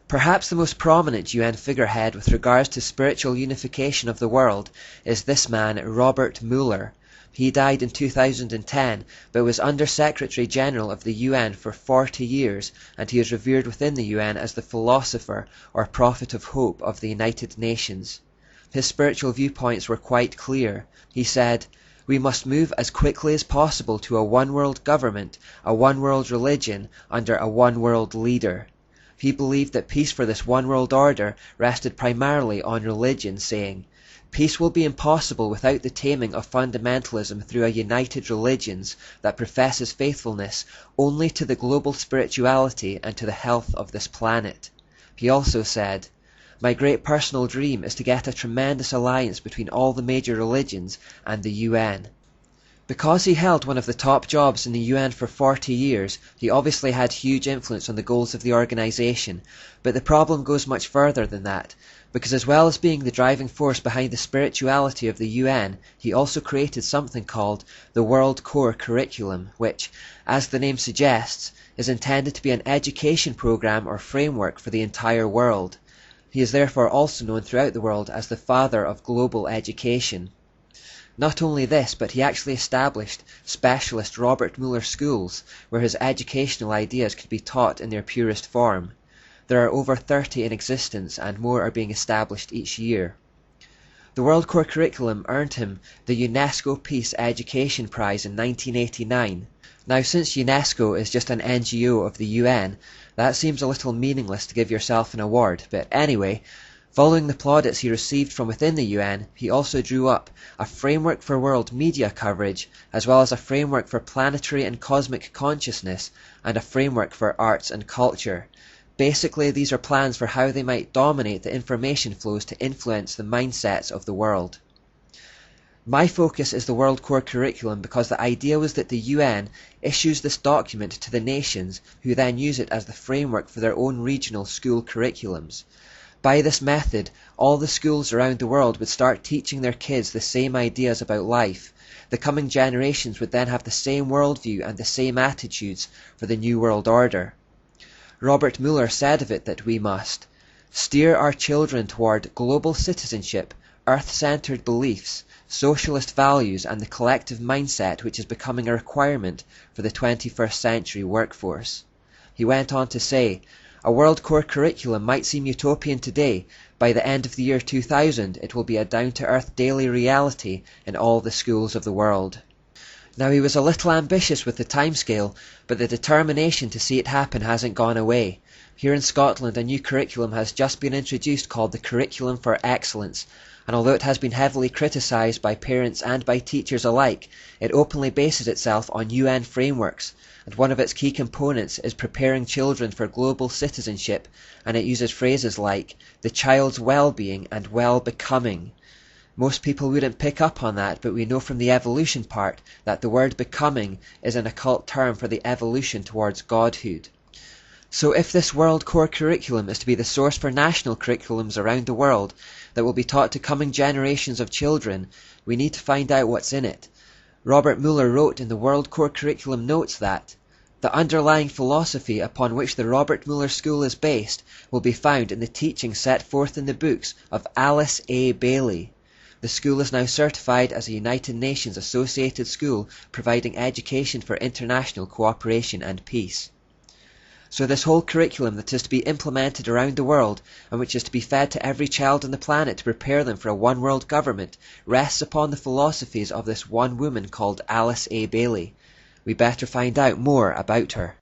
Perhaps the most prominent UN figurehead with regards to spiritual unification of the world is this man, Robert Mueller. He died in 2010, but was Under-Secretary General of the UN for 40 years, and he is revered within the UN as the philosopher or prophet of hope of the United Nations. His spiritual viewpoints were quite clear. He said, "We must move as quickly as possible to a one-world government, a one-world religion, under a one-world leader." He believed that peace for this one-world order rested primarily on religion, saying, "Peace will be impossible without the taming of fundamentalism through a united religions that professes faithfulness only to the global spirituality and to the health of this planet." He also said, "My great personal dream is to get a tremendous alliance between all the major religions and the UN." Because he held one of the top jobs in the UN for 40 years, he obviously had huge influence on the goals of the organization, but the problem goes much further than that, because as well as being the driving force behind the spirituality of the UN, he also created something called the World Core Curriculum, which, as the name suggests, is intended to be an education program or framework for the entire world. He is therefore also known throughout the world as the father of global education. Not only this, but he actually established specialist Robert Mueller schools, where his educational ideas could be taught in their purest form. There are over 30 in existence, and more are being established each year. The World Core Curriculum earned him the UNESCO Peace Education Prize in 1989. Now, since UNESCO is just an NGO of the UN, that seems a little meaningless to give yourself an award, but anyway, following the plaudits he received from within the UN, he also drew up a framework for world media coverage, as well as a framework for planetary and cosmic consciousness, and a framework for arts and culture. Basically, these are plans for how they might dominate the information flows to influence the mindsets of the world. My focus is the World Core Curriculum because the idea was that the UN issues this document to the nations, who then use it as the framework for their own regional school curriculums. By this method, all the schools around the world would start teaching their kids the same ideas about life. The coming generations would then have the same worldview and the same attitudes for the New World Order. Robert Mueller said of it that we must steer our children toward global citizenship, earth-centered beliefs, socialist values, and the collective mindset which is becoming a requirement for the 21st century workforce. He went on to say, "A World Core Curriculum might seem utopian today. By the end of the year 2000, it will be a down-to-earth daily reality in all the schools of the world." Now, he was a little ambitious with the timescale, but the determination to see it happen hasn't gone away. Here in Scotland, a new curriculum has just been introduced called the Curriculum for Excellence, and although it has been heavily criticised by parents and by teachers alike, it openly bases itself on UN frameworks, and one of its key components is preparing children for global citizenship, and it uses phrases like the child's well-being and well-becoming. Most people wouldn't pick up on that, but we know from the evolution part that the word becoming is an occult term for the evolution towards godhood. So if this World Core Curriculum is to be the source for national curriculums around the world that will be taught to coming generations of children, we need to find out what's in it. Robert Mueller wrote in the World Core Curriculum notes that the underlying philosophy upon which the Robert Mueller School is based will be found in the teachings set forth in the books of Alice A. Bailey. The school is now certified as a United Nations associated school providing education for international cooperation and peace. So this whole curriculum that is to be implemented around the world and which is to be fed to every child on the planet to prepare them for a one-world government rests upon the philosophies of this one woman called Alice A. Bailey. We better find out more about her.